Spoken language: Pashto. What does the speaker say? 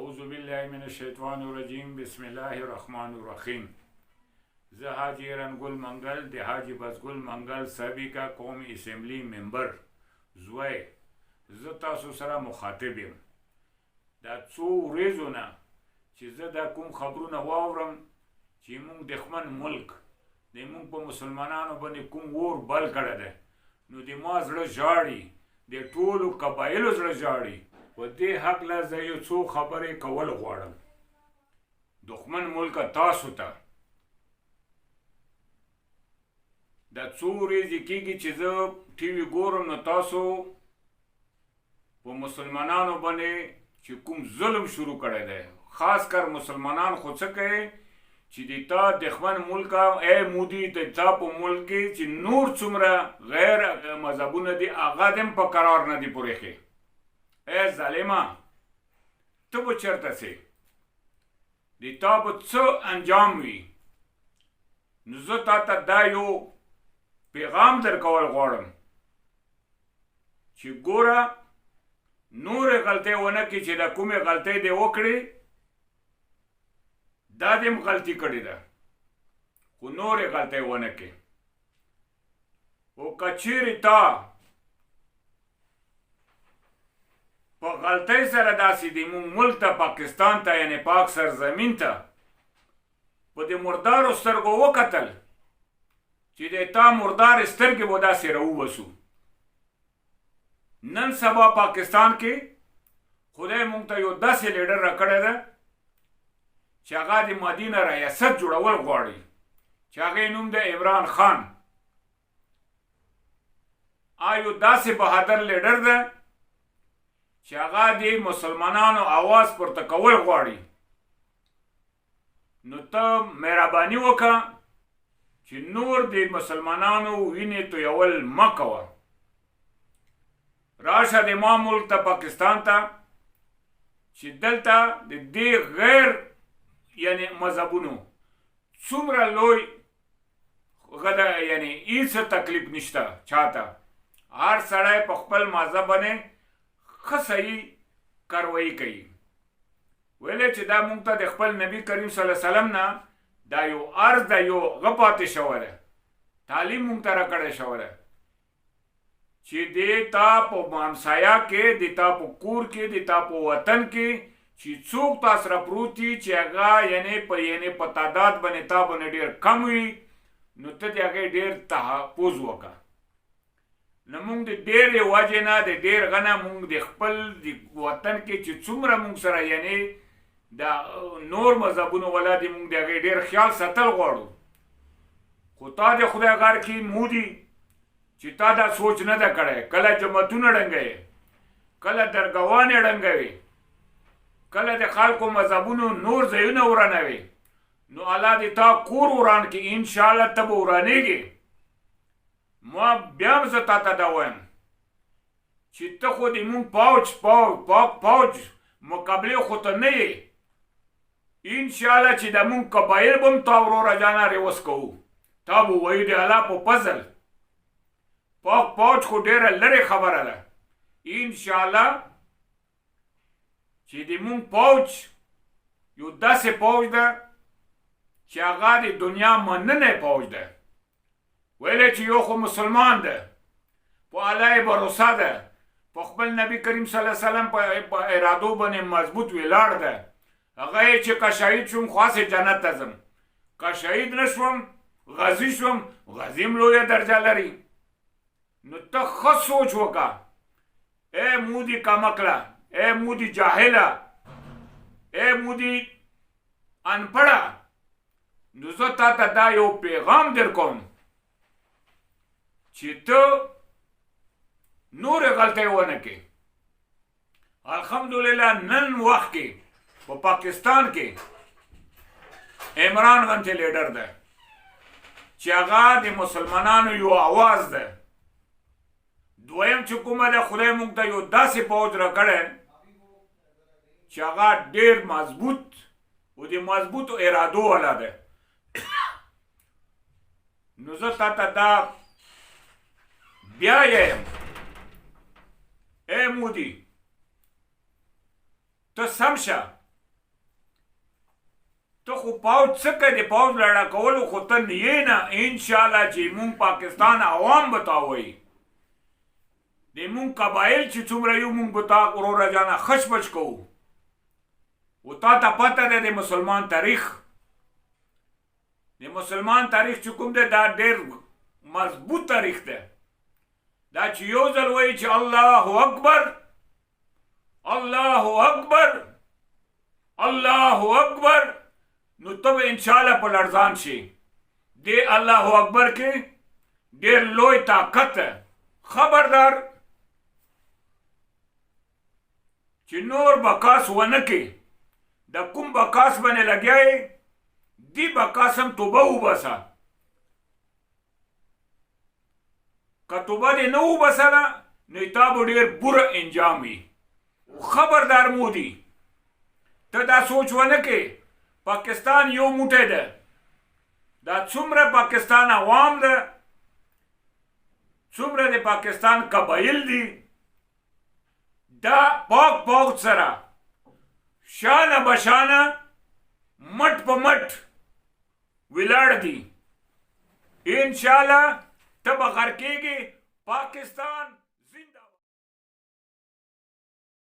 اعوذ بالله من الشیطان الرجیم بسم الله الرحمن الرحیم. زه حاجی رنگل منگل د حاجی بزگل منگل سابقه قوم اسمبلی ممبر زوی زه تاسو سره مخاطب یم. دا څو ورځو نه چې زه دا کوم خبرونه واورم چې موږ دښمن ملک د موږ په مسلمانانو باندې کوم اور بل کړی دی، نو د ما زړه ژاړي، د ټولو قبایلو زړه ژاړي. په دې هکله زه یو څو خبرې کول غواړم. دښمن ملکه تاسو ته دا څو ورځې کېږي چې زه ټي وي ګورم، نو تاسو په مسلمانانو باندې چې کوم ظلم شروع کړی دی، خاص کر مسلمانان خو څه کوي چې د تا دښمن ملکه ای مودي د تا په ملک کې چې نور څومره غیر مذهبونه دي هغه دې هم په قرار نه دي پورېښي. ای ظالمه ته به چېرته سې؟ د تا به څه انجام وي؟ نو زه تا ته دا یو پیغام درکول غواړم چې ګوره نورې غلطۍ ونه کړي چې د کومې غلطۍ دې وکړې دا دې هم غلطي کړې ده، خو نورې غلطۍ ونه کړي. خو که چیرې تا په غلطۍ سره داسې د مونږ ملک ته پاکستان ته یعنې پاک سرزمین ته په دې مردارو سترګو وکتل چې د تا مردار سترګې به داسې راوبسو. نن سبا پاکستان کې خدای مونږ ته یو داسې لیډر راکړی ده چې هغه د مادي نه ریاست جوړول غواړي، چې هغې نوم د عمران خان. یو داسې بهادر لیډر ده چې هغه د مسلمانانو آواز پورته کول غواړي. نو ته مهرباني وکړه چې نور د مسلمانانو وینې تویول مه کوه. راشه د ما ملک ته پاکستان ته چې دلته د دې غیر یعنی مذهبونو څومره لوی غدا یعنی هیڅ تکلیف نشته چاته. هر سړی په خپل مذهب باندې ښه صحیح کاروایي کوي. ویلې چې دا مونږ ته د خپل نبی کریم صلی الله علیه وسلم نه دا یو عرض ده، یو غه پاتې شوی ده، تعلیم مونږ ته راکړی شوی ده چې د تا په همسایه کې، د تا په کور کې، د تا په وطن کې چې څوک تا سره پروت وي چې هغه یعنې په تعداد باندې تا باندې ډېر کم وي، نو ته د هغې ډېر تحفظ وکړه. نو مونږ د ډېرې وجې نه د ډېر غنه مونږ د خپل د وطن کې چې څومره مونږ سره یعنې د نور مذهبونو والا دي مونږ د هغې ډېر خیال ساتل غواړو. خو تا د خدای غار کې مودي چې تا دا سوچ نه ده کړی، کله جماعتونه ړنګوي، کله درګاوانې ړنګوي، کله د خلکو مذهبونو نور ځایونه ورانوي، نو الله دې تا کور وران کړي. انشاءالله ته به ورانېږي. ما بیا هم زه تا ته دا وایم چې ته خو د مونږ پاک مقابلې خو ته نه یې. انشاءالله چې د مونږ قبایل به هم تا وروره جانه ریوس کوو. تا به وایي د الله په فضل پاک پوج خو ډېره لرې خبره ده. انشاءالله چې د مونږ پوج یو داسې پوج ده چې هغه د دنیا مننې پوج ده. ویلې چې یو خو مسلمان ده، په الله یې بروسه ده، په خپل نبی کریم صلی الله علیه وسلم په ارادو باندې مضبوط ولاړ ده. هغه یې چې که شهید شوم خاصې جنت ته ځم، که شهید نه شوم غازي شوم، غازي هم لویه درجه لري. نو ته ښه سوچ وکړه. ای مودي کمکله، ای مودي جاهله، ای مودي انپړه، نو زه تا ته دا یو پیغام در کوم چې ته نورې غلطۍ ونه کړې. الحمدلله نن وخت کې په پاکستان کې عمران غنته لیډر ده چې هغه د مسلمانانو یو آواز ده. دویم چې کومه ده، خدای موږ ته یو داسې پوځ راکړی چې هغه ډېر مضبوط او د مضبوطو ارادو والا ده. نو زه تا ته دا بیا یم، ای مودي ته سم شه، ته خو پاوج څه کوې د پاوج لړا کولو خو ته نه نه انشاءالله چې مونږ پاکستان عوام به تا وایي د مونږ قبایل چې څومره یو مونږ به تا وروره جانه خش بچ کوو و تا ته پته ده د مسلمان تاریخ د مسلمان تاریخ چې کوم دی دا ډېر مضبوط تاریخ دی دا چې یو ځل وایي چې الله اکبر الله اکبر الله اکبر نو ته به انشاءالله په لړزان شي دې الله اکبر کې ډېر لوی طاقت خبردار چې نور بکاس ونه کې د کوم بکاس باندې لګیا دی بکاس هم توبه وباسه که توبه دې نه وباسله نو تا به ډېر بوره انجام وي خبردار مودي ته دا سوچ ونه کې پاکستان یو موټی ده دا څومره پاکستان عوام ده څومره د پاکستان قبایل دي دا پاک پاک سره شانه بشانه مټ په مټ ولاړ دي انشاءالله ته به غرقېږي پاکستان